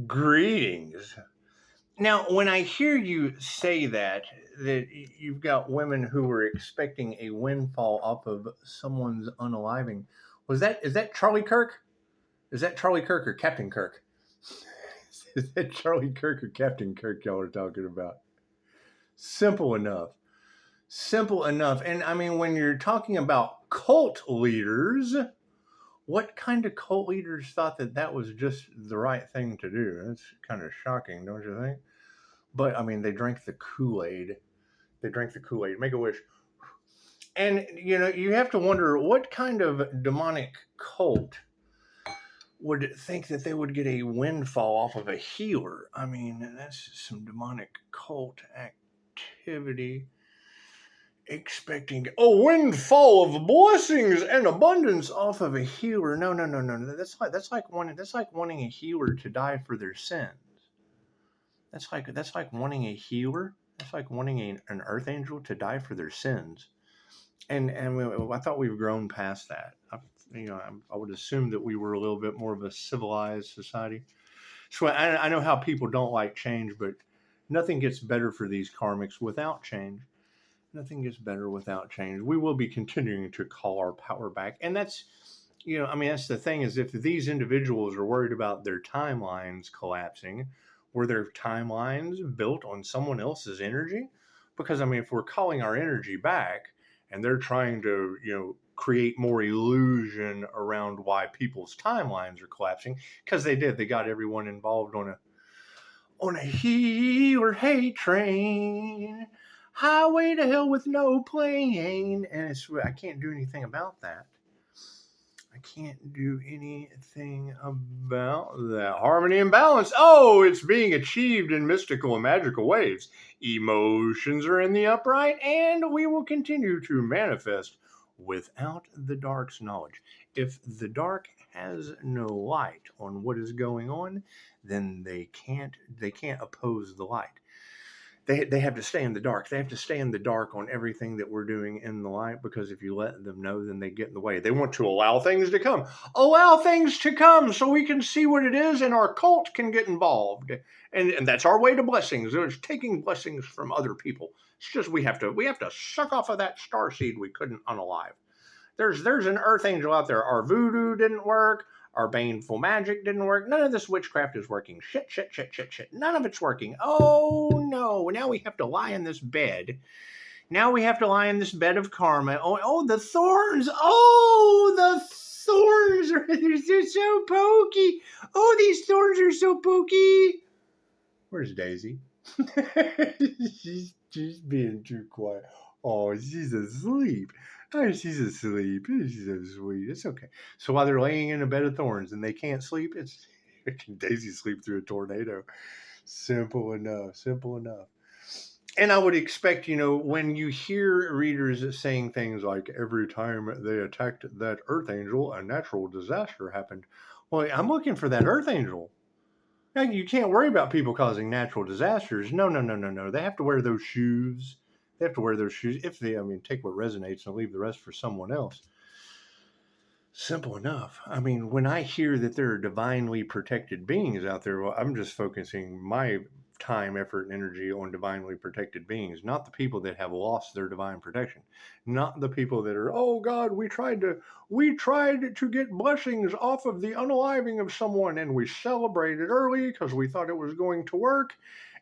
Greetings. Now, when I hear you say that you've got women who were expecting a windfall off of someone's unaliving, is that Charlie Kirk? Is that Charlie Kirk or Captain Kirk? Is that Charlie Kirk or Captain Kirk y'all are talking about? Simple enough. Simple enough. And I mean, when you're talking about cult leaders, what kind of cult leaders thought that that was just the right thing to do? That's kind of shocking, don't you think? But I mean, they drank the Kool-Aid. They drank the Kool-Aid. Make a wish. And you have to wonder what kind of demonic cult would think that they would get a windfall off of a healer. I mean, that's some demonic cult activity. Expecting a windfall of blessings and abundance off of a healer. No. That's like wanting a healer to die for their sins. That's like wanting a healer. That's like wanting an earth angel to die for their sins. And I thought we've grown past that. I would assume that we were a little bit more of a civilized society. So I know how people don't like change, but nothing gets better for these karmics without change. Nothing gets better without change. We will be continuing to call our power back. And that's the thing is, if these individuals are worried about their timelines collapsing, were their timelines built on someone else's energy? Because, if we're calling our energy back and they're trying to, create more illusion around why people's timelines are collapsing, because they got everyone involved on a he or hate train. Highway to hell with no plane. And I can't do anything about that. I can't do anything about that. Harmony and balance. Oh, it's being achieved in mystical and magical ways. Emotions are in the upright, and we will continue to manifest without the dark's knowledge. If the dark has no light on what is going on, then they can't oppose the light. They have to stay in the dark. They have to stay in the dark on everything that we're doing in the light, because if you let them know, then they get in the way. They want to allow things to come. Allow things to come so we can see what it is and our cult can get involved. And that's our way to blessings. It's taking blessings from other people. It's just we have to suck off of that star seed we couldn't unalive. There's an earth angel out there. Our voodoo didn't work. Our baneful magic didn't work. None of this witchcraft is working. Shit. None of it's working. Oh, no. Now we have to lie in this bed. Now we have to lie in this bed of karma. Oh, the thorns. Oh, the thorns. They're so pokey. Oh, these thorns are so pokey. Where's Daisy? she's being too quiet. Oh, she's asleep. Oh, she's asleep. She's so sweet. It's okay. So while they're laying in a bed of thorns and they can't sleep, can Daisy sleep through a tornado? Simple enough. And I would expect, when you hear readers saying things like, every time they attacked that earth angel, a natural disaster happened. Well, I'm looking for that earth angel. Now, you can't worry about people causing natural disasters. No. They have to wear those shoes. If they, take what resonates and leave the rest for someone else. Simple enough. When I hear that there are divinely protected beings out there, well, I'm just focusing my time, effort, and energy on divinely protected beings, not the people that have lost their divine protection, not the people that are, oh God, we tried to get blessings off of the unaliving of someone, and we celebrated early because we thought it was going to work.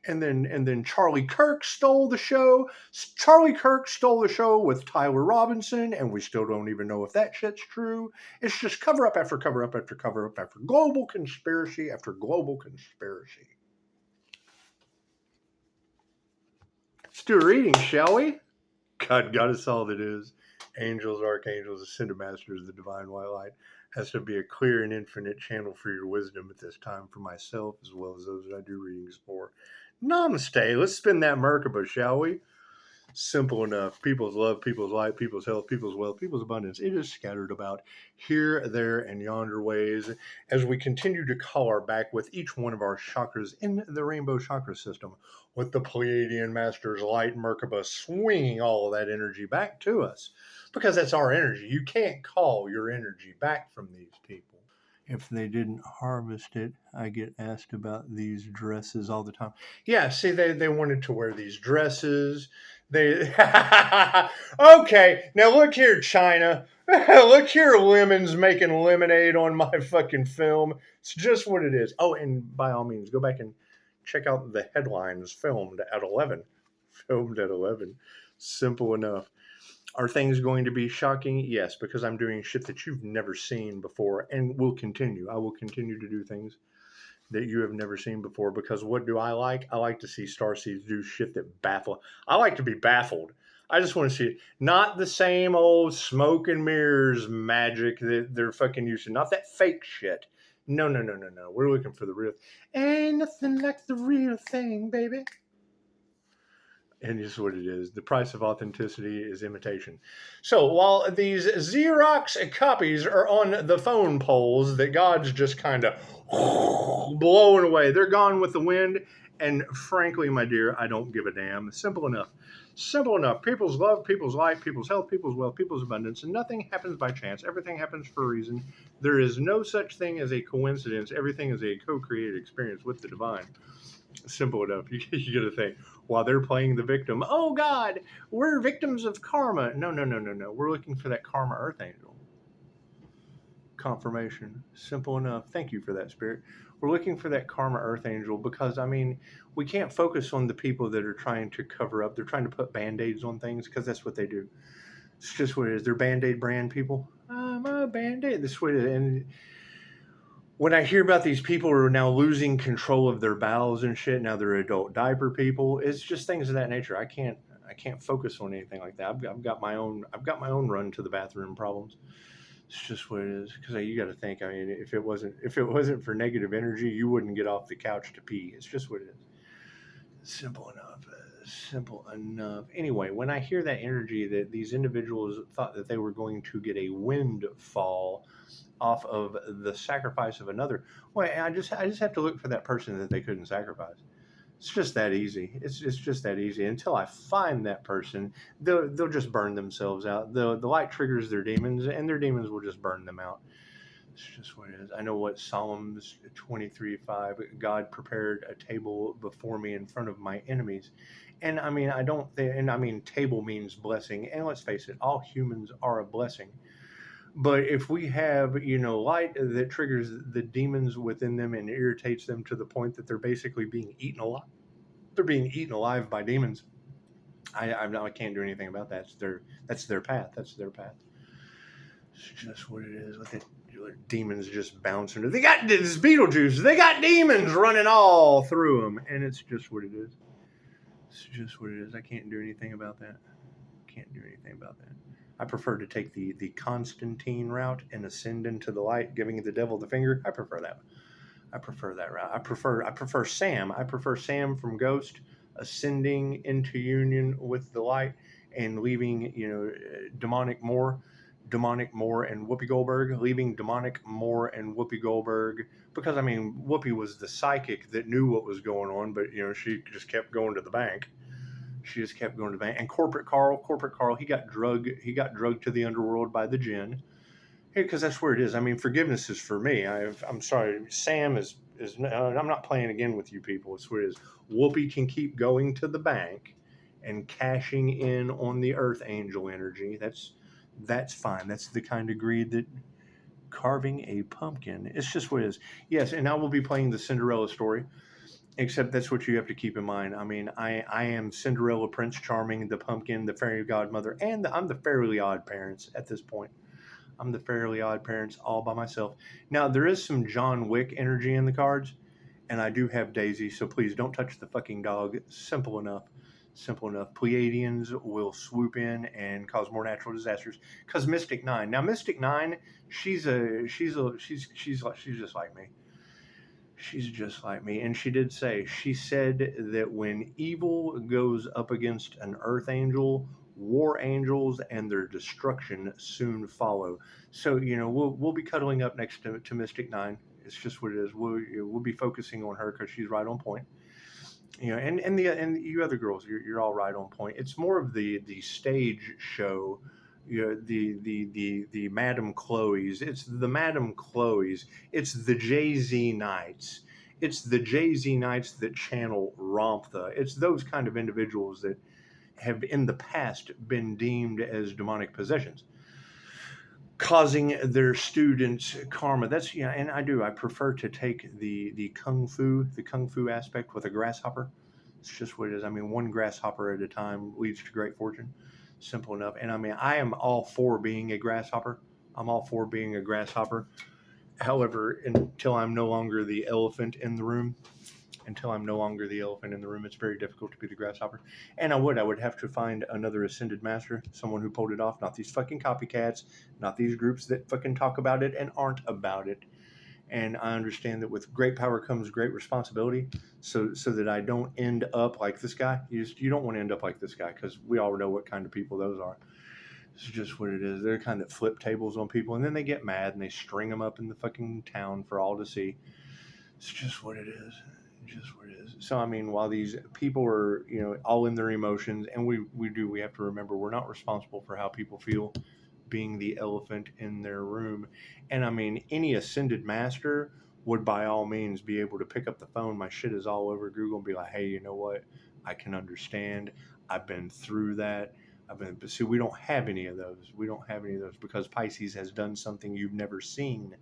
And then Charlie Kirk stole the show. Charlie Kirk stole the show with Tyler Robinson, and we still don't even know if that shit's true. It's just cover up after cover up after cover up after global conspiracy after global conspiracy. Let's do a reading, shall we? God got us all that is. Angels, archangels, ascended masters, the divine white light. Has to be a clear and infinite channel for your wisdom at this time for myself, as well as those that I do readings for. Namaste. Let's spin that Merkaba, shall we? Simple enough. People's love, people's light, people's health, people's wealth, people's abundance. It is scattered about here, there, and yonder ways as we continue to color back with each one of our chakras in the rainbow chakra system, with the Pleiadian Master's light Merkaba swinging all of that energy back to us, because that's our energy. You can't call your energy back from these people. If they didn't harvest it, I get asked about these dresses all the time. Yeah, see, they wanted to wear these dresses. They okay. Now look here, China. Look here, lemons making lemonade on my fucking film. It's just what it is. Oh, and by all means, go back and check out the headlines. Filmed at 11. Filmed at 11. Simple enough. Are things going to be shocking? Yes, because I'm doing shit that you've never seen before and will continue. I will continue to do things that you have never seen before because what do I like? I like to see starseeds do shit that baffle. I like to be baffled. I just want to see it. Not the same old smoke and mirrors magic that they're fucking used to. Not that fake shit. No, no, no, no, no. We're looking for the real. Ain't nothing like the real thing, baby. And it's what it is. The price of authenticity is imitation. So while these Xerox copies are on the phone poles that God's just kind of blowing away, they're gone with the wind. And frankly, my dear, I don't give a damn. Simple enough. Simple enough. People's love, people's life, people's health, people's wealth, people's abundance, and nothing happens by chance. Everything happens for a reason. There is no such thing as a coincidence. Everything is a co-created experience with the divine. Simple enough. You got to think while they're playing the victim. Oh God, we're victims of karma. No, no, no, no, no. We're looking for that karma earth angel. Confirmation. Simple enough. Thank you for that, Spirit. We're looking for that karma earth angel because I mean we can't focus on the people that are trying to cover up. They're trying to put band-aids on things because that's what they do. It's just what it is. They're band-aid brand people. I'm a band-aid. This way, and when I hear about these people who are now losing control of their bowels and shit, now they're adult diaper people. It's just things of that nature. I can't focus on anything like that. I've got my own run to the bathroom problems. It's just what it is. Because you got to think. I mean, if it wasn't for negative energy, you wouldn't get off the couch to pee. It's just what it is. Simple enough. Simple enough. Anyway, when I hear that energy that these individuals thought that they were going to get a windfall off of the sacrifice of another. Well, I just have to look for that person that they couldn't sacrifice. It's just that easy. It's just that easy. Until I find that person, they'll just burn themselves out. The light triggers their demons, and their demons will just burn them out. It's just what it is. I know what Psalms 23:5. God prepared a table before me in front of my enemies. And I mean, table means blessing. And let's face it, all humans are a blessing. But if we have, light that triggers the demons within them and irritates them to the point that they're basically being eaten alive, they're being eaten alive by demons. I can't do anything about that. That's their path. That's their path. It's just what it is. With the demons just bouncing. They got this Beetlejuice. They got demons running all through them, and it's just what it is. It's just what it is. I can't do anything about that. Can't do anything about that. I prefer to take the Constantine route and ascend into the light, giving the devil the finger. I prefer that. I prefer that route. I prefer Sam. I prefer Sam from Ghost ascending into union with the light and leaving demonic Moore and Whoopi Goldberg, leaving demonic Moore and Whoopi Goldberg because I mean Whoopi was the psychic that knew what was going on, but she just kept going to the bank. She just kept going to the bank. And Corporate Carl, he got drugged to the underworld by the jinn. Because that's where it is. I mean, forgiveness is for me. I'm sorry. Sam is. I'm not playing again with you people. It's where it is. Whoopi can keep going to the bank and cashing in on the Earth Angel energy. That's fine. That's the kind of greed that carving a pumpkin. It's just what it is. Yes, and I will be playing the Cinderella story. Except that's what you have to keep in mind. I mean, I am Cinderella, Prince Charming, the pumpkin, the fairy godmother, and I'm the Fairly Odd Parents at this point. I'm the Fairly Odd Parents all by myself. Now, there is some John Wick energy in the cards, and I do have Daisy, so please don't touch the fucking dog. Simple enough. Simple enough. Pleiadians will swoop in and cause more natural disasters. Because Mystic Nine. Now, Mystic Nine, she's just like me. She's just like me. And she said that when evil goes up against an earth angel, war angels and their destruction soon follow. So, we'll be cuddling up next to Mystic Nine. It's just what it is. We'll be focusing on her because she's right on point. And you other girls, you're all right on point. It's more of the stage show the Madame Chloe's. It's the Madame Chloe's. It's the Jay-Z Knights. It's the Jay-Z Knights that channel Ramtha. It's those kind of individuals that have in the past been deemed as demonic possessions, causing their students karma. That's and I prefer to take the kung fu aspect with a grasshopper. It's just what it is. I mean, one grasshopper at a time leads to great fortune. Simple enough. And I mean, I am all for being a grasshopper. I'm all for being a grasshopper. However, until I'm no longer the elephant in the room, it's very difficult to be the grasshopper. And I would have to find another ascended master, someone who pulled it off, not these fucking copycats, not these groups that fucking talk about it and aren't about it. And I understand that with great power comes great responsibility, so that I don't end up like this guy. You don't want to end up like this guy, because we all know what kind of people those are. It's just what it is. They're the kind that flip tables on people, and then they get mad and they string them up in the fucking town for all to see. It's just what it is. So I mean, while these people are all in their emotions, and we have to remember we're not responsible for how people feel, being the elephant in their room. And I mean, any ascended master would by all means be able to pick up the phone. My shit is all over Google and be like, hey, you know what? I can understand. I've been through that. But see, we don't have any of those. Because Pisces has done something you've never seen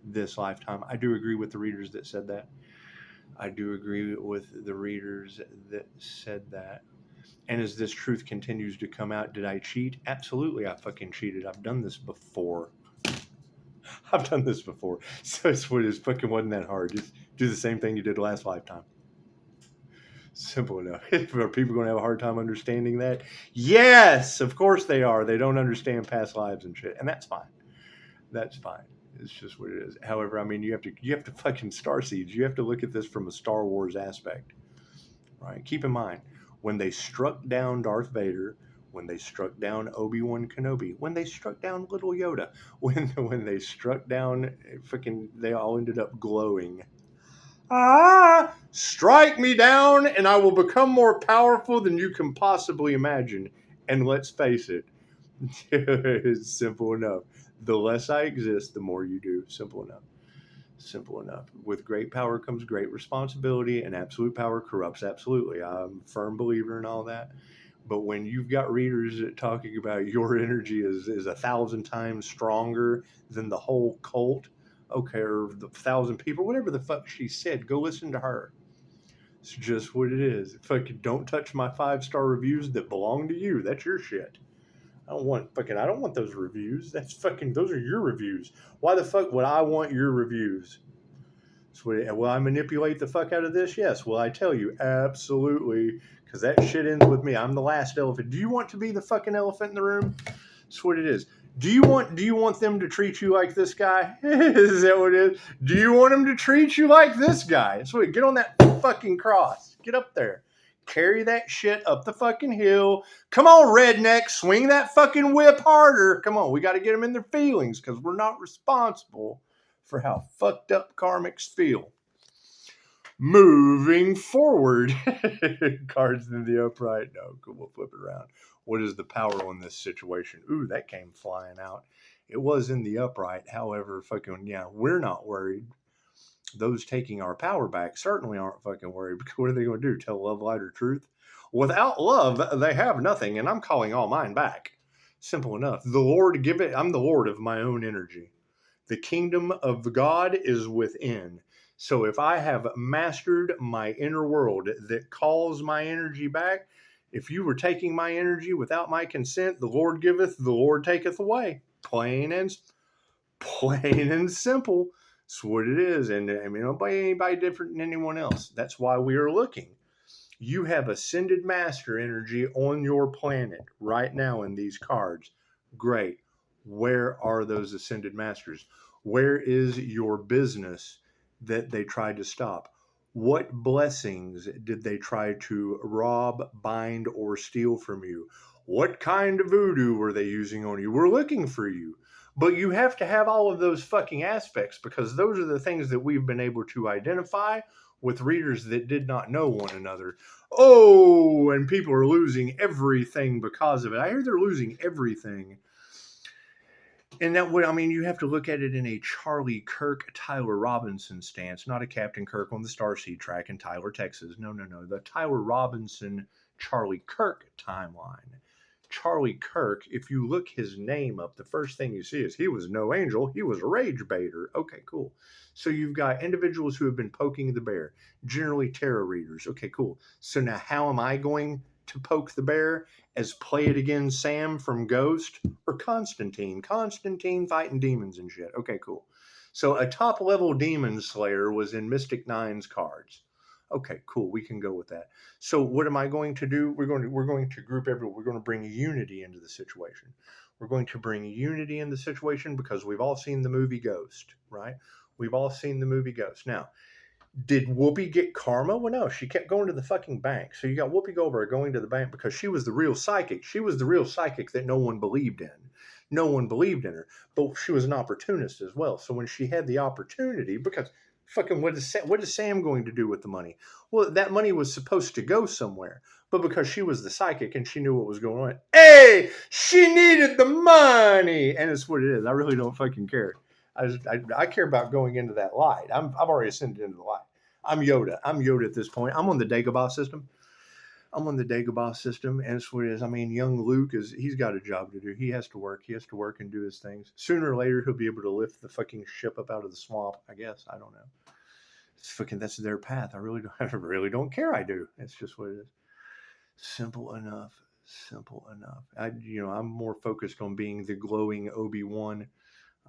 this lifetime. I do agree with the readers that said that. And as this truth continues to come out, did I cheat? Absolutely, I fucking cheated. I've done this before. So it's what it is. Fucking wasn't that hard. Just do the same thing you did last lifetime. Simple enough. Are people going to have a hard time understanding that? Yes, of course they are. They don't understand past lives and shit, and that's fine. It's just what it is. However, I mean, you have to fucking starseeds. You have to look at this from a Star Wars aspect, right? Keep in mind, when they struck down Darth Vader, when they struck down Obi-Wan Kenobi, when they struck down Little Yoda, when they struck down they all ended up glowing. Strike me down and I will become more powerful than you can possibly imagine. And let's face it, it's simple enough. The less I exist, the more you do. Simple enough. With great power comes great responsibility, and absolute power corrupts absolutely. I'm a firm believer in all that. But when you've got readers talking about your energy is 1,000 times stronger than the whole cult, okay, or the 1,000 people, whatever the fuck she said, go listen to her. It's just what it is. Fucking don't touch my 5-star reviews that belong to you. That's your shit. I don't want those reviews. Those are your reviews. Why the fuck would I want your reviews? Will I manipulate the fuck out of this? Yes. Will I tell you? Absolutely. Because that shit ends with me. I'm the last elephant. Do you want to be the fucking elephant in the room? That's what it is. Do you want them to treat you like this guy? Is that what it is? Do you want them to treat you like this guy? So get on that fucking cross. Get up there. Carry that shit up the fucking hill. Come on, redneck. Swing that fucking whip harder. Come on. We got to get them in their feelings, because we're not responsible for how fucked up karmics feel. Moving forward. Cards in the upright. No, we'll flip it around. What is the power on this situation? Ooh, that came flying out. It was in the upright. However, we're not worried. Those taking our power back certainly aren't fucking worried, because what are they going to do? Tell love, light, or truth? Without love, they have nothing, and I'm calling all mine back. Simple enough. The Lord give it. I'm the Lord of my own energy. The kingdom of God is within. So if I have mastered my inner world that calls my energy back, if you were taking my energy without my consent, the Lord giveth, the Lord taketh away. Plain and simple. That's what it is. And I mean, don't buy anybody different than anyone else. That's why we are looking. You have ascended master energy on your planet right now in these cards. Great. Where are those ascended masters? Where is your business that they tried to stop? What blessings did they try to rob, bind, or steal from you? What kind of voodoo were they using on you? We're looking for you. But you have to have all of those fucking aspects, because those are the things that we've been able to identify with readers that did not know one another. Oh, and people are losing everything because of it. I hear they're losing everything And that would, I mean, you have to look at it in a Charlie Kirk, Tyler Robinson stance, not a Captain Kirk on the Starseed track in Tyler, Texas. No, no, no. The Tyler Robinson, Charlie Kirk timeline. Charlie Kirk, if you look his name up, the first thing you see is he was no angel, he was a rage baiter. Okay, cool. So you've got individuals who have been poking the bear, generally tarot readers. Okay, cool. So now how am I going to poke the bear? As Play It Again Sam from Ghost or Constantine? Constantine fighting demons and shit. Okay, cool. So a top level demon slayer was in Mystic Nine's cards. Okay, cool. We can go with that. So what am I going to do? We're going to group everyone. We're going to bring unity into the situation. We're going to bring unity in the situation because we've all seen the movie Ghost, right? We've all seen the movie Ghost. Now, did Whoopi get karma? Well, no, she kept going to the fucking bank. So you got Whoopi Goldberg going to the bank because she was the real psychic. She was the real psychic that no one believed in. No one believed in her, but she was an opportunist as well. So when she had the opportunity, because fucking what is Sam going to do with the money? Well, that money was supposed to go somewhere, but because she was the psychic and she knew what was going on, hey, she needed the money, and it's what it is. I really don't fucking care. I care about going into that light. I've already ascended into the light. I'm Yoda. I'm Yoda at this point. I'm on the Dagobah system. I'm on the Dagobah system, and it's what it is. I mean, young Luke he's got a job to do. He has to work. He has to work and do his things. Sooner or later, he'll be able to lift the fucking ship up out of the swamp. I guess. I don't know. It's fucking that's their path. I really don't. I really don't care. I do. It's just what it is. Simple enough. Simple enough. I'm more focused on being the glowing Obi-Wan.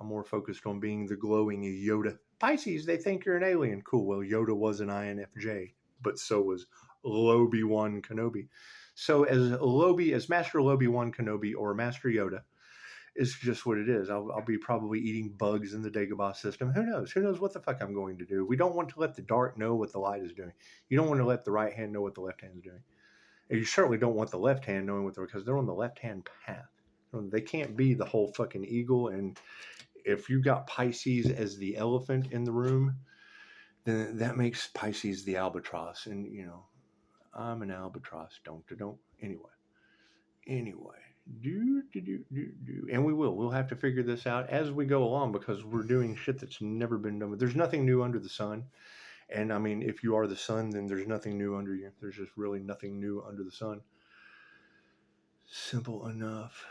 I'm more focused on being the glowing Yoda. Pisces, they think you're an alien. Cool. Well, Yoda was an INFJ, but so was Obi-Wan Kenobi. So as Master Obi-Wan Kenobi or Master Yoda, it's just what it is. I'll be probably eating bugs in the Dagobah system. Who knows? Who knows what the fuck I'm going to do? We don't want to let the dark know what the light is doing. You don't want to let the right hand know what the left hand is doing. And you certainly don't want the left hand knowing what they're, because they're on the left hand path. They can't be the whole fucking eagle. And if you got Pisces as the elephant in the room, then that makes Pisces the albatross. And I'm an albatross. Don't. Anyway, and we'll have to figure this out as we go along because we're doing shit that's never been done. But there's nothing new under the sun. And I mean, if you are the sun, then there's nothing new under you. There's just really nothing new under the sun. Simple enough.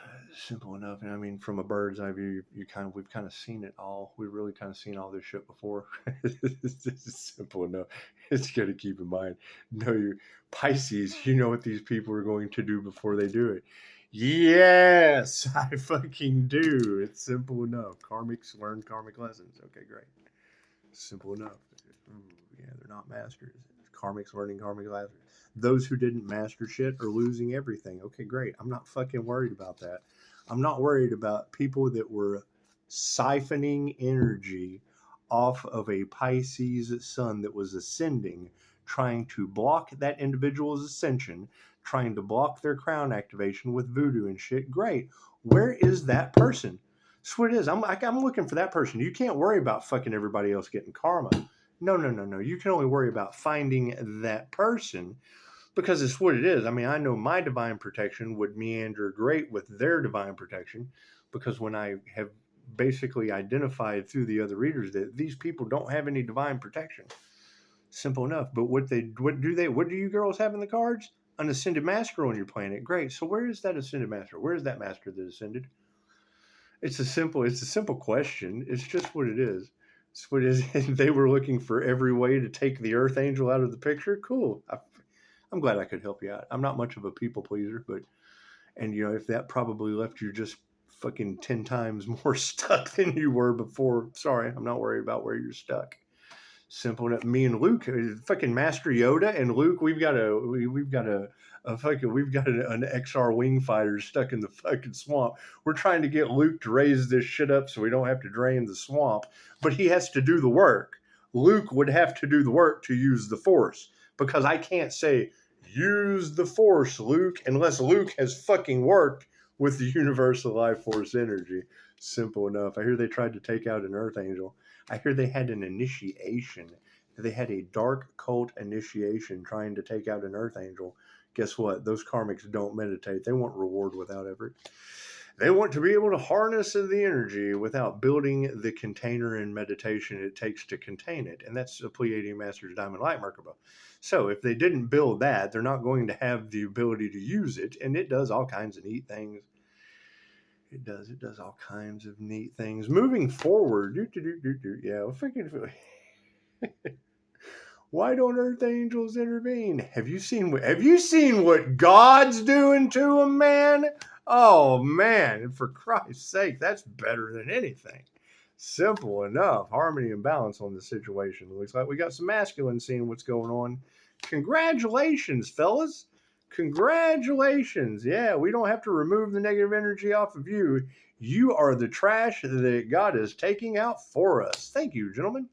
And I mean, from a bird's eye view, we've kind of seen it all. We've really kind of seen all this shit before. This is simple enough. It's got to keep in mind. No, you Pisces, you know what these people are going to do before they do it. Yes, I fucking do. It's simple enough. Karmics learn karmic lessons. Okay, great. Simple enough. Yeah, they're not masters. Karmics learning karmic lessons. Those who didn't master shit are losing everything. Okay, great. I'm not fucking worried about that. I'm not worried about people that were siphoning energy off of a Pisces sun that was ascending, trying to block that individual's ascension, trying to block their crown activation with voodoo and shit. Great. Where is that person? That's what it is. I'm looking for that person. You can't worry about fucking everybody else getting karma. No. You can only worry about finding that person because it's what it is. I mean, I know my divine protection would meander great with their divine protection because when I have basically identified through the other readers that these people don't have any divine protection. Simple enough. But what do you girls have in the cards? An ascended master on your planet. Great. So where is that ascended master? Where is that master that ascended? It's a simple question. It's just what it is. It's what it is. They were looking for every way to take the Earth Angel out of the picture. Cool. I'm glad I could help you out. I'm not much of a people pleaser, and if that probably left you just fucking 10 times more stuck than you were before, sorry, I'm not worried about where you're stuck. Simple enough. Me and Luke, fucking Master Yoda and Luke, we've got an XR wing fighter stuck in the fucking swamp. We're trying to get Luke to raise this shit up so we don't have to drain the swamp, but he has to do the work. Luke would have to do the work to use the Force because I can't say use the Force, Luke, unless Luke has fucking worked with the universal life force energy. Simple enough. I hear they tried to take out an Earth Angel. I hear they had an initiation. They had a dark cult initiation trying to take out an Earth Angel. Guess what? Those karmics don't meditate. They want reward without effort. They want to be able to harness the energy without building the container and meditation it takes to contain it. And that's the Pleiadian Master's Diamond Light Merkaba. So if they didn't build that, they're not going to have the ability to use it. And it does all kinds of neat things. It does all kinds of neat things. Moving forward, yeah, well, why don't Earth Angels intervene? Have you seen what God's doing to them, man? Oh man, for Christ's sake, that's better than anything. Simple enough. Harmony and balance on the situation. Looks like we got some masculine seeing what's going on. Congratulations, fellas. Congratulations. Yeah, we don't have to remove the negative energy off of you. You are the trash that God is taking out for us. Thank you, gentlemen.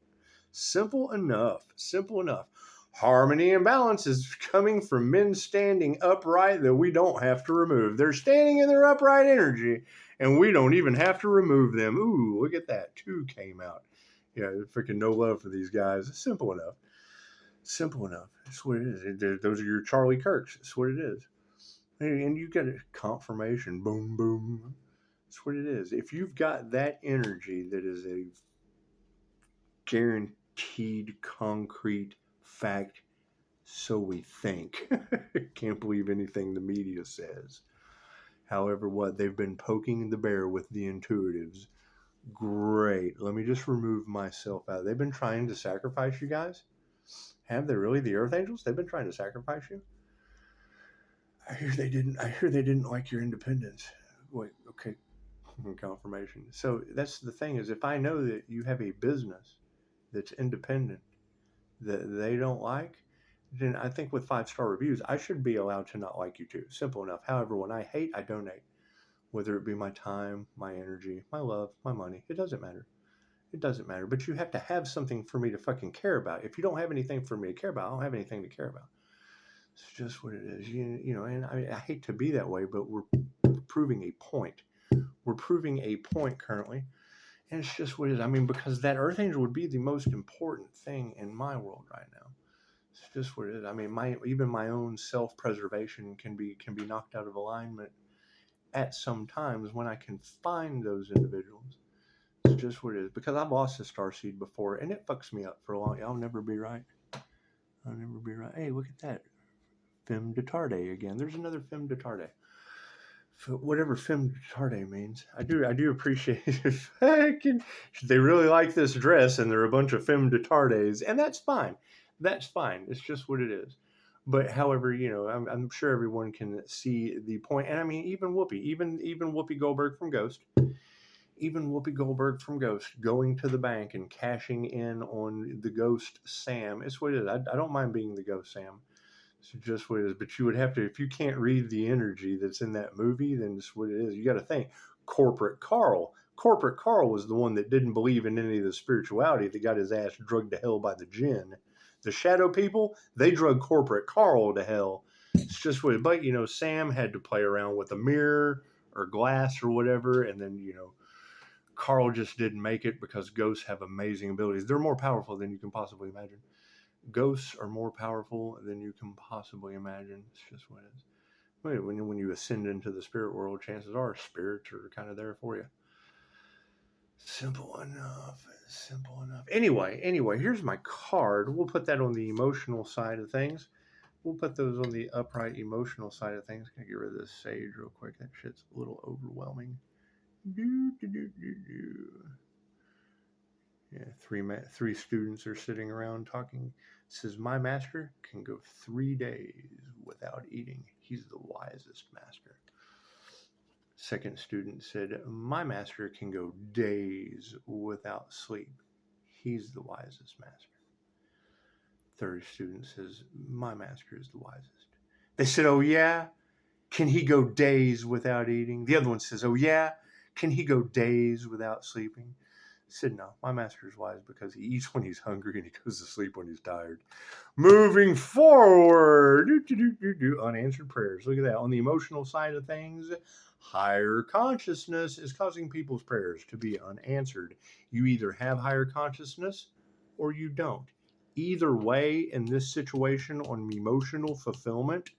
Simple enough. Simple enough. Harmony and balance is coming from men standing upright that we don't have to remove. They're standing in their upright energy, and we don't even have to remove them. Ooh, look at that. 2 came out. Yeah, freaking no love for these guys. Simple enough. Simple enough. That's what it is. Those are your Charlie Kirks. That's what it is. And you get a confirmation. Boom, boom. That's what it is. If you've got that energy that is a guaranteed concrete fact, so we think. Can't believe anything the media says. However, what they've been poking the bear with the intuitives. Great. Let me just remove myself out. They've been trying to sacrifice you guys. Have they really? The Earth Angels? They've been trying to sacrifice you. I hear they didn't like your independence. Wait, okay. Confirmation. So that's the thing, is if I know that you have a business that's independent that they don't like, then I think with 5-star reviews, I should be allowed to not like you too. Simple enough. However, when I hate, I donate. Whether it be my time, my energy, my love, my money, it doesn't matter. It doesn't matter. But you have to have something for me to fucking care about. If you don't have anything for me to care about, I don't have anything to care about. It's just what it is. You know, and I hate to be that way, but we're proving a point. We're proving a point currently. And it's just what it is. I mean, because that Earth Angel would be the most important thing in my world right now. It's just what it is. I mean, even my own self-preservation can be knocked out of alignment at some times when I can find those individuals. It's just what it is. Because I've lost a starseed before, and it fucks me up for a long. I'll never be right. I'll never be right. Hey, look at that. Femme de tarde again. There's another femme de tarde. Whatever femme de tarde means. I do appreciate it. They really like this dress, and they're a bunch of femme de tardes, and that's fine. That's fine. It's just what it is. But however, you know, I'm sure everyone can see the point. And I mean, even Whoopi, even Whoopi Goldberg from Ghost, going to the bank and cashing in on the Ghost Sam. It's what it is. I don't mind being the Ghost Sam. It's just what it is. But you would have to, if you can't read the energy that's in that movie, then it's what it is. You got to think. Corporate Carl was the one that didn't believe in any of the spirituality that got his ass drugged to hell by the jinn. The shadow people, they drug Corporate Carl to hell. It's just what it is. But, you know, Sam had to play around with a mirror or glass or whatever. And then, you know, Carl just didn't make it because ghosts have amazing abilities. They're more powerful than you can possibly imagine. Ghosts are more powerful than you can possibly imagine. It's just what it is. When you ascend into the spirit world, chances are spirits are kind of there for you. Simple enough. Simple enough. Anyway, here's my card. We'll put that on the emotional side of things. We'll put those on the upright emotional side of things. Can I get rid of this sage real quick? That shit's a little overwhelming. Yeah, three students are sitting around talking. It says, my master can go 3 days without eating. He's the wisest master. Second student said, my master can go days without sleep. He's the wisest master. Third student says, my master is the wisest. They said, oh yeah? Can he go days without eating? The other one says, oh yeah? Can he go days without sleeping? I said, no, my master is wise because he eats when he's hungry and he goes to sleep when he's tired. Moving forward, unanswered prayers. Look at that. On the emotional side of things, higher consciousness is causing people's prayers to be unanswered. You either have higher consciousness or you don't. Either way, in this situation on emotional fulfillment,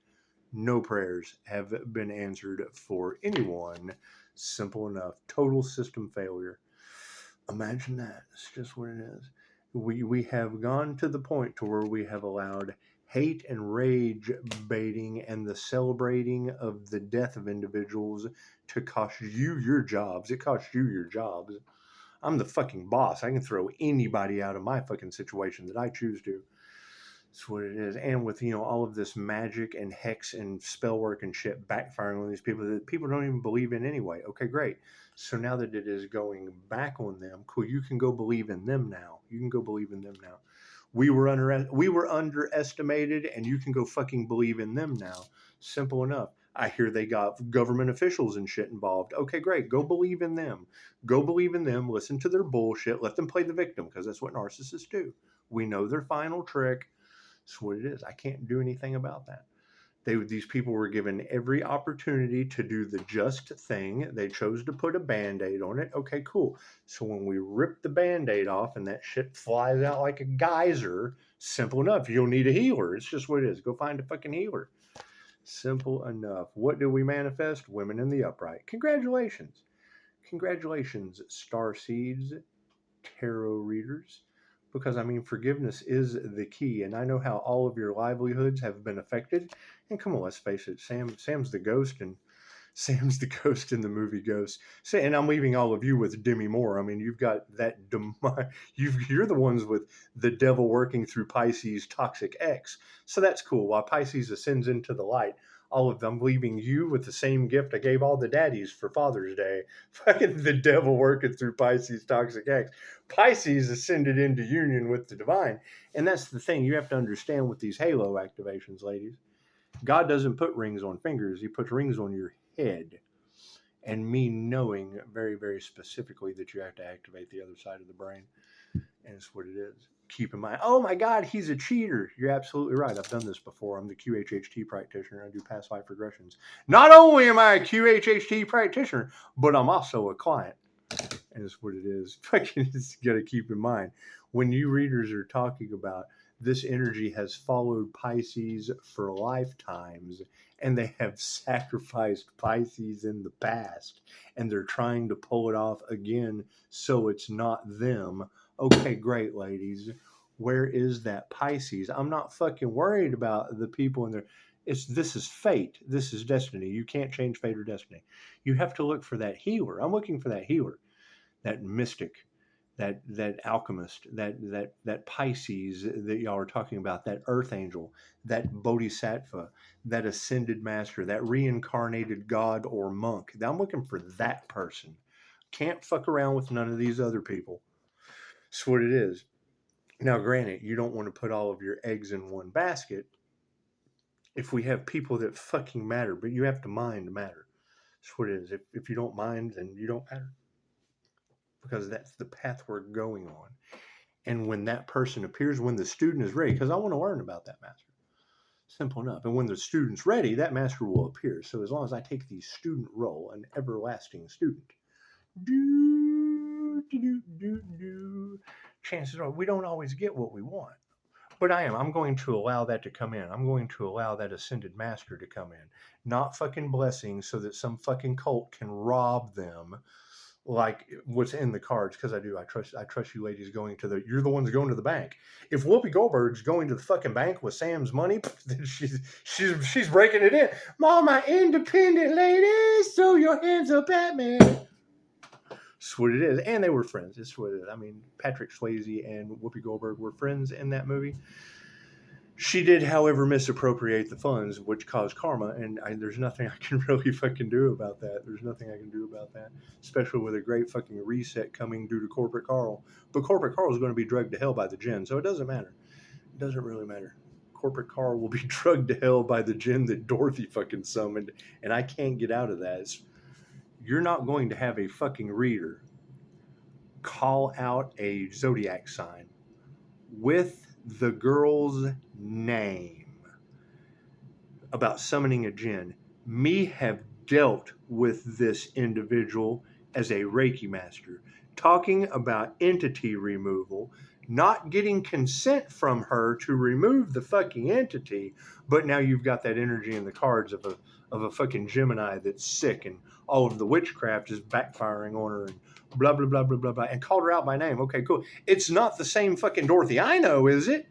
No prayers have been answered for anyone. Simple enough. Total system failure. Imagine that. It's just what it is. We have gone to the point to where we have allowed hate and rage baiting and the celebrating of the death of individuals to cost you your jobs. It costs you your jobs. I'm the fucking boss. I can throw anybody out of my fucking situation that I choose to. That's what it is. And with, all of this magic and hex and spell work and shit backfiring on these people that people don't even believe in anyway. Okay, great. So now that it is going back on them, cool, you can go believe in them now. You can go believe in them now. We were underestimated, and you can go fucking believe in them now. Simple enough. I hear they got government officials and shit involved. Okay, great. Go believe in them. Go believe in them. Listen to their bullshit. Let them play the victim, because that's what narcissists do. We know their final trick. That's what it is. I can't do anything about that. These people were given every opportunity to do the just thing. They chose to put a Band-Aid on it. Okay, cool. So when we rip the Band-Aid off and that shit flies out like a geyser, simple enough. You'll need a healer. It's just what it is. Go find a fucking healer. Simple enough. What do we manifest? Women in the upright. Congratulations. Congratulations, star seeds, tarot readers. Because, forgiveness is the key. And I know how all of your livelihoods have been affected. And come on, let's face it, Sam's the ghost, and Sam's the ghost in the movie Ghost. So, and I'm leaving all of you with Demi Moore. You've got that, you're the ones with the devil working through Pisces' toxic X. So that's cool. While Pisces ascends into the light, all of them leaving you with the same gift I gave all the daddies for Father's Day. Fucking the devil working through Pisces' toxic X. Pisces ascended into union with the divine. And that's the thing you have to understand with these halo activations, ladies. God doesn't put rings on fingers. He puts rings on your head. And me knowing very, very specifically that you have to activate the other side of the brain. And it's what it is. Keep in mind, oh my God, he's a cheater. You're absolutely right. I've done this before. I'm the QHHT practitioner. I do past life regressions. Not only am I a QHHT practitioner, but I'm also a client. And it's what it is. Fucking just got to keep in mind. When you readers are talking about this energy has followed Pisces for lifetimes, and they have sacrificed Pisces in the past, and they're trying to pull it off again so it's not them. Okay, great, ladies. Where is that Pisces? I'm not fucking worried about the people in there. This is fate. This is destiny. You can't change fate or destiny. You have to look for that healer. I'm looking for that healer, that mystic, that alchemist, that Pisces that y'all are talking about, that earth angel, that bodhisattva, that ascended master, that reincarnated god or monk. I'm looking for that person. Can't fuck around with none of these other people. That's what it is. Now, granted, you don't want to put all of your eggs in one basket if we have people that fucking matter, but you have to mind matter. That's what it is. If you don't mind, then you don't matter. Because that's the path we're going on. And when that person appears, when the student is ready, because I want to learn about that master. Simple enough. And when the student's ready, that master will appear. So as long as I take the student role, an everlasting student, chances are we don't always get what we want. But I'm going to allow that to come in. I'm going to allow that ascended master to come in. Not fucking blessings so that some fucking cult can rob them like what's in the cards, because I do. I trust you ladies going to you're the ones going to the bank. If Whoopi Goldberg's going to the fucking bank with Sam's money, then she's breaking it in. Mama, independent ladies, throw your hands up at me. That's what it is. And they were friends. It's what it is. Patrick Swayze and Whoopi Goldberg were friends in that movie. She did, however, misappropriate the funds, which caused karma, and there's nothing I can really fucking do about that. There's nothing I can do about that, especially with a great fucking reset coming due to Corporate Carl. But Corporate Carl is going to be drugged to hell by the djinn, so it doesn't matter. It doesn't really matter. Corporate Carl will be drugged to hell by the djinn that Dorothy fucking summoned, and I can't get out of that. You're not going to have a fucking reader call out a zodiac sign with the girl's name about summoning a djinn. Me have dealt with this individual as a Reiki master, talking about entity removal, not getting consent from her to remove the fucking entity, but now you've got that energy in the cards of a fucking Gemini that's sick and all of the witchcraft is backfiring on her and blah blah blah blah blah blah, and called her out by name. Okay, cool. It's not the same fucking Dorothy I know, is it?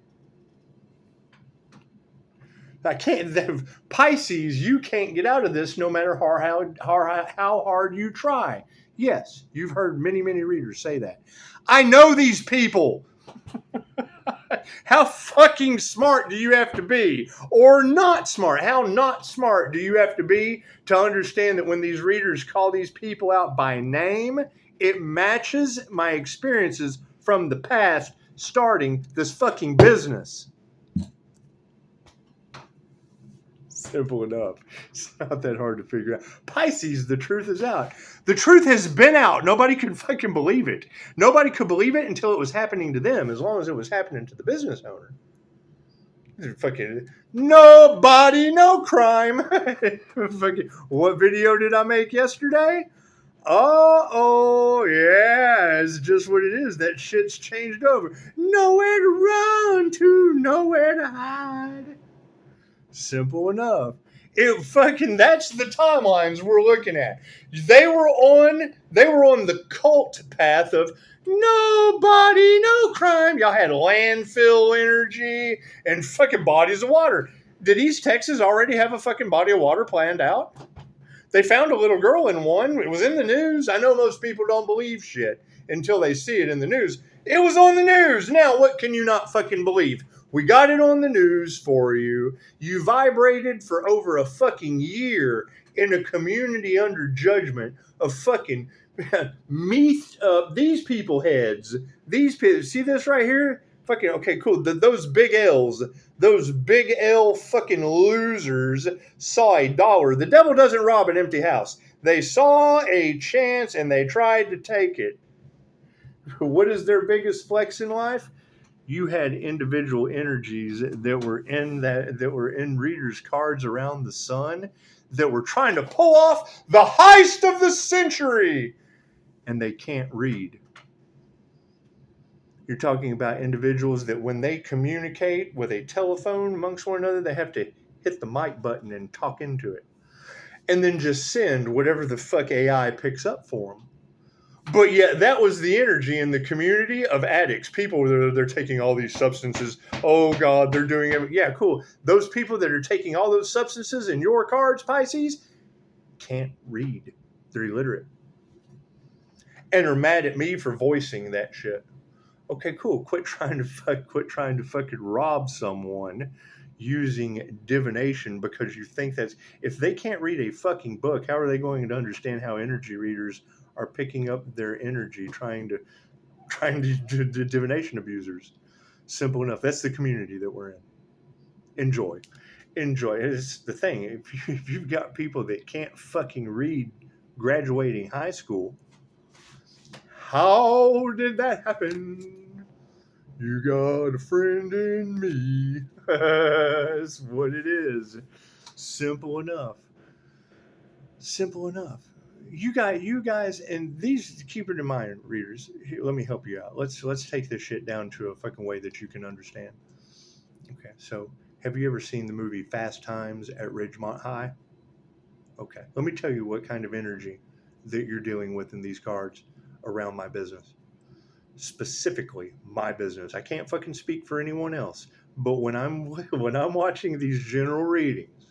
I can't. The Pisces, you can't get out of this no matter how hard you try. Yes, you've heard many readers say that. I know these people. How fucking smart do you have to be? Or not smart? How not smart do you have to be to understand that when these readers call these people out by name, it matches my experiences from the past starting this fucking business? Simple enough. It's not that hard to figure out. Pisces, the truth is out. The truth has been out. Nobody could fucking believe it. Nobody could believe it until it was happening to them, as long as it was happening to the business owner. Fucking nobody, no crime. Fucking, what video did I make yesterday? Oh, yeah, it's just what it is. That shit's changed over. Nowhere to run to, nowhere to hide. Simple enough. That's the timelines we're looking at. They were on the cult path of nobody, no crime. Y'all had landfill energy and fucking bodies of water. Did East Texas already have a fucking body of water planned out? They found a little girl in one. It was in the news. I know most people don't believe shit until they see it in the news. It was on the news. Now, what can you not fucking believe? We got it on the news for you. You vibrated for over a fucking year in a community under judgment of fucking these people heads. These people, see this right here? Fucking, okay, cool. Those big L's, those big L fucking losers saw $1. The devil doesn't rob an empty house. They saw a chance and they tried to take it. What is their biggest flex in life? You had individual energies that were in readers' cards around the sun that were trying to pull off the heist of the century, and they can't read. You're talking about individuals that when they communicate with a telephone amongst one another, they have to hit the mic button and talk into it, and then just send whatever the fuck AI picks up for them. But yet that was the energy in the community of addicts. People, they're taking all these substances. Oh, God, they're doing it. Yeah, cool. Those people that are taking all those substances in your cards, Pisces, can't read. They're illiterate. And are mad at me for voicing that shit. Okay, cool. Quit trying to fucking rob someone using divination because you think that's... If they can't read a fucking book, how are they going to understand how energy readers are picking up their energy trying to do divination abusers? Simple enough. That's the community that we're in. Enjoy. It's the thing. If you've got people that can't fucking read graduating high school, how did that happen? You got a friend in me. That's what it is. Simple enough. You guys, and these, keep it in mind, readers. Here, let me help you out. Let's take this shit down to a fucking way that you can understand. Okay, so have you ever seen the movie Fast Times at Ridgemont High? Okay, let me tell you what kind of energy that you're dealing with in these cards around my business. Specifically, my business. I can't fucking speak for anyone else, but when I'm watching these general readings,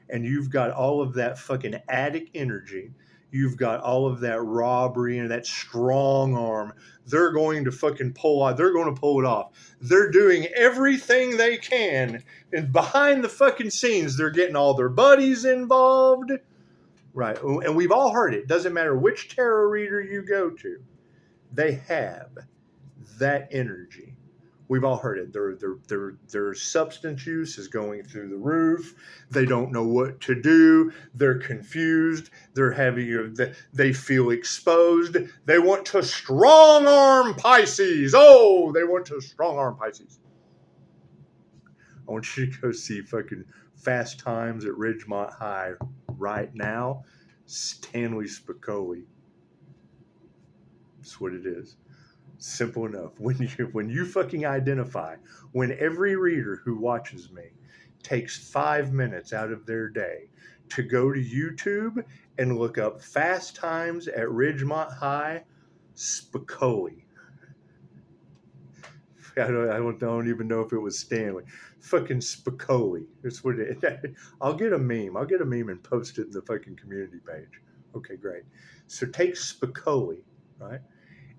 and you've got all of that fucking addict energy, you've got all of that robbery and that strong arm, they're going to fucking pull out. They're going to pull it off. They're doing everything they can, and behind the fucking scenes, they're getting all their buddies involved. Right, and we've all heard it. Doesn't matter which tarot reader you go to, they have that energy. We've all heard it. Their substance use is going through the roof. They don't know what to do. They're confused. They feel exposed. They want to strong arm Pisces. Oh, they want to strong arm Pisces. I want you to go see fucking Fast Times at Ridgemont High right now. Stanley Spicoli. That's what it is. Simple enough. When you fucking identify, when every reader who watches me takes 5 minutes out of their day to go to YouTube and look up Fast Times at Ridgemont High, Spicoli. I don't even know if it was Stanley. Fucking Spicoli. That's what it is. I'll get a meme. I'll get a meme and post it in the fucking community page. Okay, great. So take Spicoli, right?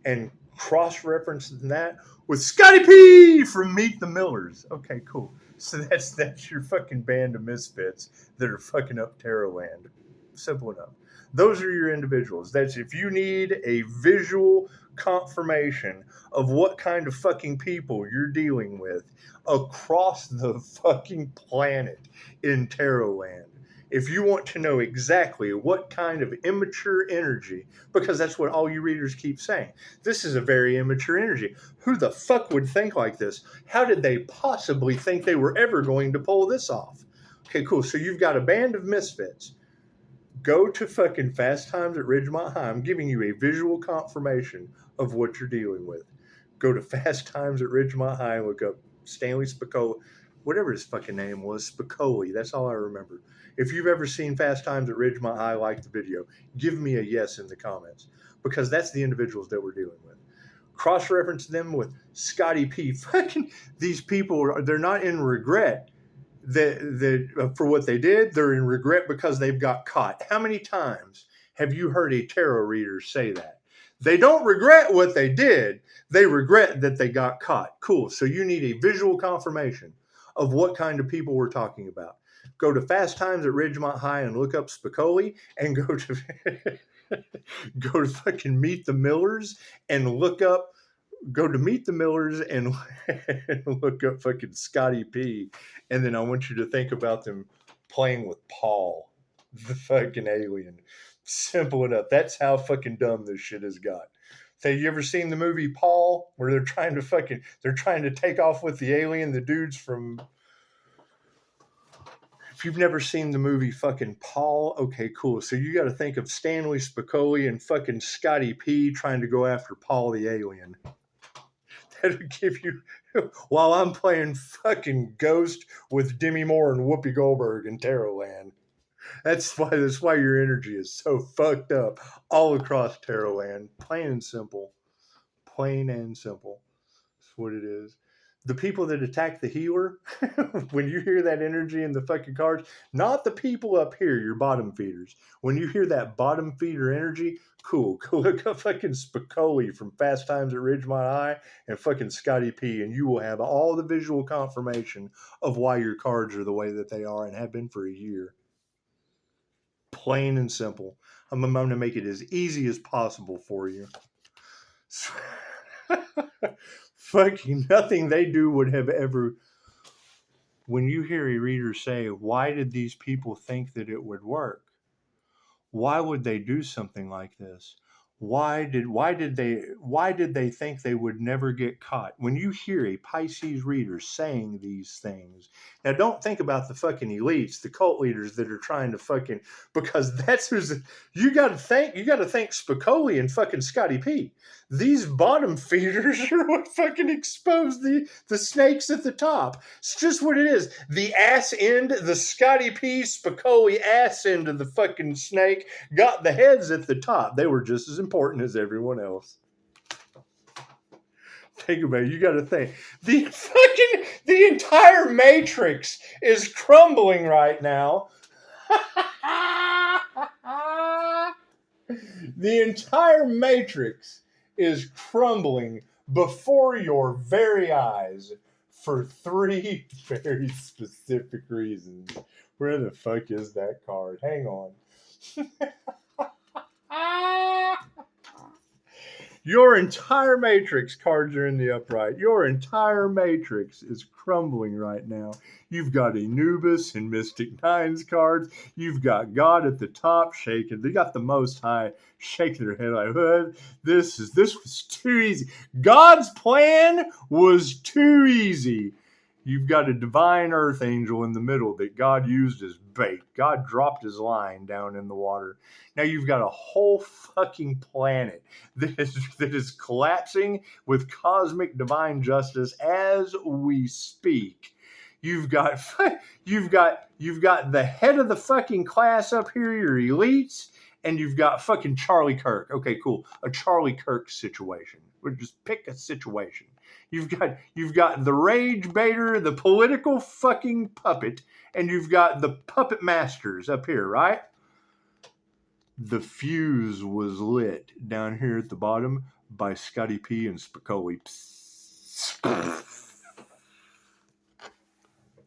And cross-reference that with Scotty P from Meet the Millers. Okay, cool. So that's your fucking band of misfits that are fucking up Terrorland. Simple enough. Those are your individuals. That's if you need a visual confirmation of what kind of fucking people you're dealing with across the fucking planet in Terrorland. If you want to know exactly what kind of immature energy, because that's what all you readers keep saying, this is a very immature energy. Who the fuck would think like this? How did they possibly think they were ever going to pull this off? Okay, cool. So you've got a band of misfits. Go to fucking Fast Times at Ridgemont High. I'm giving you a visual confirmation of what you're dealing with. Go to Fast Times at Ridgemont High and look up Stanley Spicoli, whatever his fucking name was, Spicoli. That's all I remember. If you've ever seen Fast Times at Ridgemont High, like the video, give me a yes in the comments, because that's the individuals that we're dealing with. Cross-reference them with Scotty P. Fucking these people, they're not in regret for what they did. They're in regret because they've got caught. How many times have you heard a tarot reader say that? They don't regret what they did. They regret that they got caught. Cool. So you need a visual confirmation of what kind of people we're talking about. Go to Fast Times at Ridgemont High and look up Spicoli, and go to fucking Meet the Millers and go to Meet the Millers and look up fucking Scotty P. And then I want you to think about them playing with Paul, the fucking alien. Simple enough. That's how fucking dumb this shit has got. Have you ever seen the movie Paul, where they're trying to take off with the alien, the dudes from... If you've never seen the movie fucking Paul, okay, cool. So you got to think of Stanley Spicoli and fucking Scotty P trying to go after Paul the alien. That'll give you, while I'm playing fucking Ghost with Demi Moore and Whoopi Goldberg in Terrorland. That's why your energy is so fucked up all across Terrorland. Plain and simple. Plain and simple. That's what it is. The people that attack the healer, when you hear that energy in the fucking cards, not the people up here, your bottom feeders. When you hear that bottom feeder energy, cool. Go look up fucking Spicoli from Fast Times at Ridgemont High and fucking Scotty P, and you will have all the visual confirmation of why your cards are the way that they are and have been for a year. Plain and simple. I'm going to make it as easy as possible for you. Fucking nothing they do would have ever... When you hear a reader say, why did these people think that it would work? Why would they do something like this? Why did they think they would never get caught? When you hear a Pisces reader saying these things, now don't think about the fucking elites, the cult leaders that are trying to fucking, because that's who's, you got to thank Spicoli and fucking Scotty P. These bottom feeders are what fucking expose the snakes at the top. It's just what it is. The ass end, the Scotty P, Spicoli ass end of the fucking snake got the heads at the top. They were just as important as everyone else. Think about it. You got to think. The entire matrix is crumbling right now. The entire matrix is crumbling before your very eyes for 3 very specific reasons. Where the fuck is that card? Hang on. Your entire matrix cards are in the upright. Your entire matrix is crumbling right now. You've got Anubis and Mystic Nines cards. You've got God at the top shaking. They got the Most High shaking their head like, what? This was too easy. God's plan was too easy. You've got a divine earth angel in the middle that God used as bait. God dropped his line down in the water. Now you've got a whole fucking planet that is collapsing with cosmic divine justice as we speak. You've got the head of the fucking class up here, your elites, and you've got fucking Charlie Kirk. Okay, cool. A Charlie Kirk situation. We'll just pick a situation. You've got the rage baiter, the political fucking puppet, and you've got the puppet masters up here, right? The fuse was lit down here at the bottom by Scotty P and Spicoli.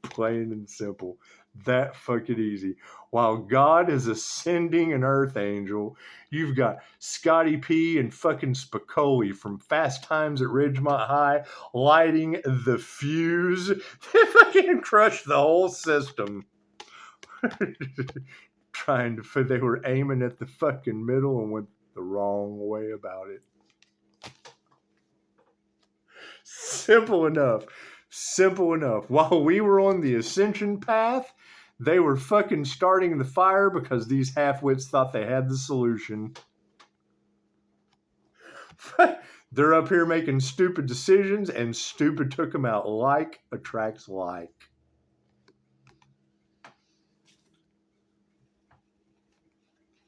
Plain and simple. That fucking easy. While God is ascending an earth angel, you've got Scotty P and fucking Spicoli from Fast Times at Ridgemont High lighting the fuse. They fucking crushed the whole system. They were aiming at the fucking middle and went the wrong way about it. Simple enough. Simple enough. While we were on the ascension path, they were fucking starting the fire because these half-wits thought they had the solution. They're up here making stupid decisions, and stupid took them out. Like attracts like.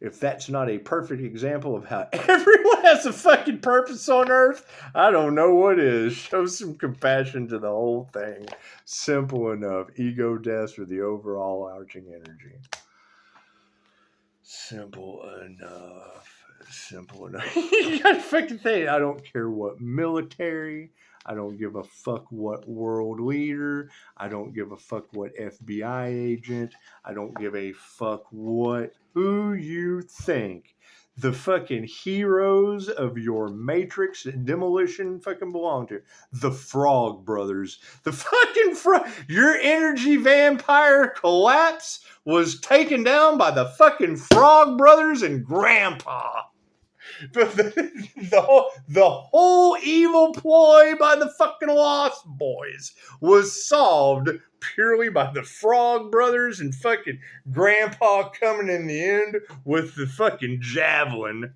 If that's not a perfect example of how everyone has a fucking purpose on Earth, I don't know what is. Show some compassion to the whole thing. Simple enough. Ego deaths or the overall arching energy. Simple enough. Simple enough. You gotta fucking think. I don't care what military. I don't give a fuck what world leader. I don't give a fuck what FBI agent. I don't give a fuck who you think the fucking heroes of your Matrix demolition fucking belong to. The Frog Brothers. The fucking your energy vampire collapse was taken down by the fucking Frog Brothers and Grandpa. The whole evil ploy by the fucking Lost Boys was solved purely by the Frog Brothers and fucking Grandpa coming in the end with the fucking javelin.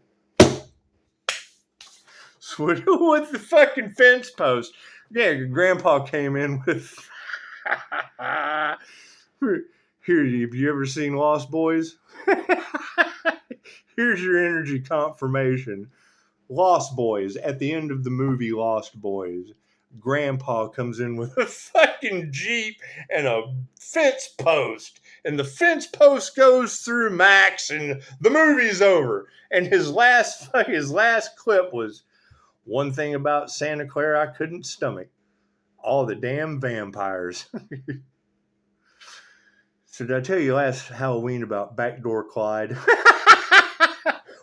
With the fucking fence post. Yeah, Grandpa came in with... Here, have you ever seen Lost Boys? Here's your energy confirmation. Lost Boys, at the end of the movie Lost Boys, Grandpa comes in with a fucking Jeep and a fence post. And the fence post goes through Max and the movie's over. And his last clip was, one thing about Santa Clara I couldn't stomach. All the damn vampires. So did I tell you last Halloween about Backdoor Clyde?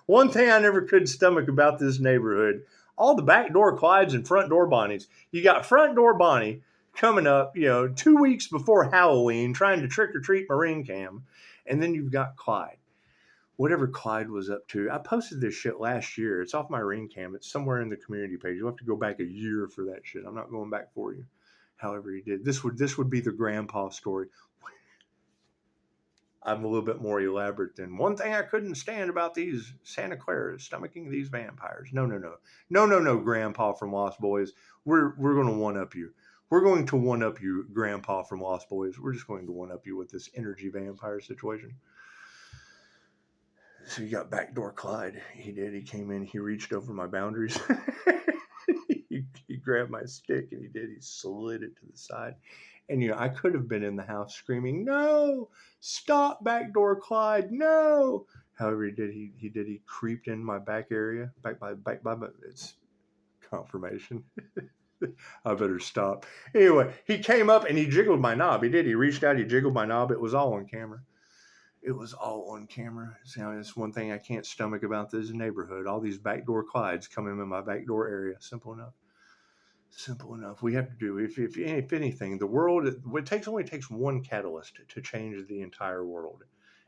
One thing I never could stomach about this neighborhood, all the backdoor Clydes and front door Bonnies. You got front door Bonnie coming up, 2 weeks before Halloween, trying to trick or treat my ring cam. And then you've got Clyde. Whatever Clyde was up to. I posted this shit last year. It's off my ring cam. It's somewhere in the community page. You'll have to go back a year for that shit. I'm not going back for you. However he did. This would be the grandpa story. I'm a little bit more elaborate than one thing I couldn't stand about these Santa Claras stomaching these vampires. No, Grandpa from Lost Boys. We're going to one-up you. We're going to one-up you, Grandpa from Lost Boys. We're just going to one-up you with this energy vampire situation. So you got Backdoor Clyde. He did. He came in. He reached over my boundaries. he grabbed my stick and he slid it to the side. And, I could have been in the house screaming, no, stop, Backdoor Clyde, no. However, he creeped in my back area, back by it's confirmation. I better stop. Anyway, he came up and he jiggled my knob. He reached out, he jiggled my knob. It was all on camera. See, that's one thing I can't stomach about this neighborhood. All these Backdoor Clydes coming in my backdoor area. Simple enough. We have to do, if anything, the world, only takes one catalyst to change the entire world.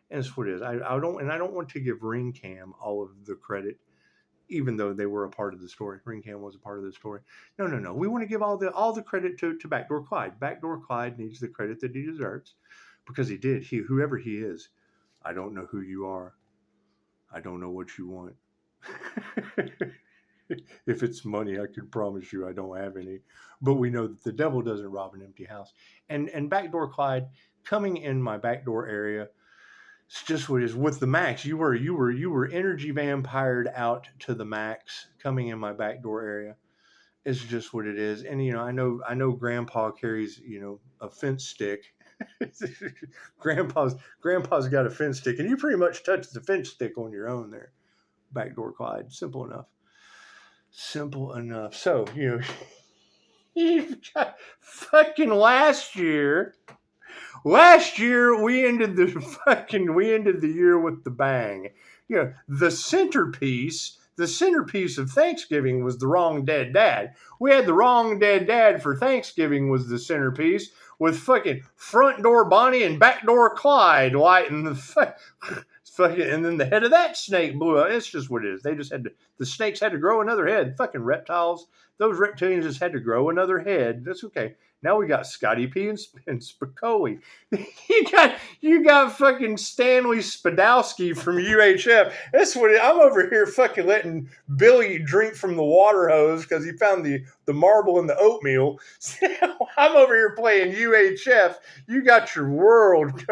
And that's what it is. I don't want to give Ring Cam all of the credit. even though they were a part of the story. Ring Cam was a part of the story. No. We want to give all the credit to Backdoor Clyde. Backdoor Clyde needs the credit that he deserves because he did. Whoever he is, I don't know who you are. I don't know what you want. If it's money, I can promise you I don't have any. But we know that the devil doesn't rob an empty house. And Backdoor Clyde coming in my backdoor area, it's just what it is with the max. You were energy vampired out to the max coming in my backdoor area. It's just what it is. And I know Grandpa carries a fence stick. Grandpa's got a fence stick, and you pretty much touch the fence stick on your own there. Backdoor Clyde, simple enough. So you've got fucking last year we ended the year with the bang. The centerpiece of Thanksgiving was the wrong dead dad. We had the wrong dead dad for Thanksgiving was the centerpiece, with fucking front door Bonnie and back door Clyde lighting the fucking, and then the head of that snake blew up. It's just what it is. The snakes had to grow another head. Fucking reptiles. Those reptilians just had to grow another head. That's okay. Now we got Scotty P and Spicoli. You got fucking Stanley Spadowski from UHF. That's what I'm over here fucking letting Billy drink from the water hose because he found the marble in the oatmeal. I'm over here playing UHF. You got your world.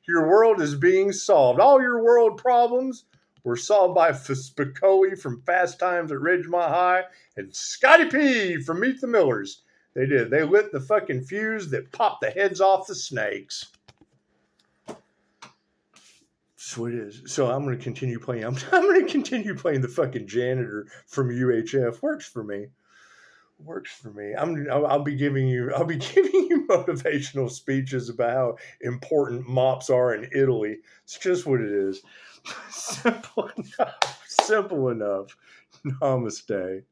Your world is being solved. All your world problems were solved by Spicoli from Fast Times at Ridgemont High and Scotty P from Meet the Millers. They did. They lit the fucking fuse that popped the heads off the snakes. So it is. So I'm going to continue playing. I'm going to continue playing the fucking janitor from UHF. Works for me. I'll be giving you motivational speeches about how important mops are in Italy. It's just what it is. Simple enough. Namaste.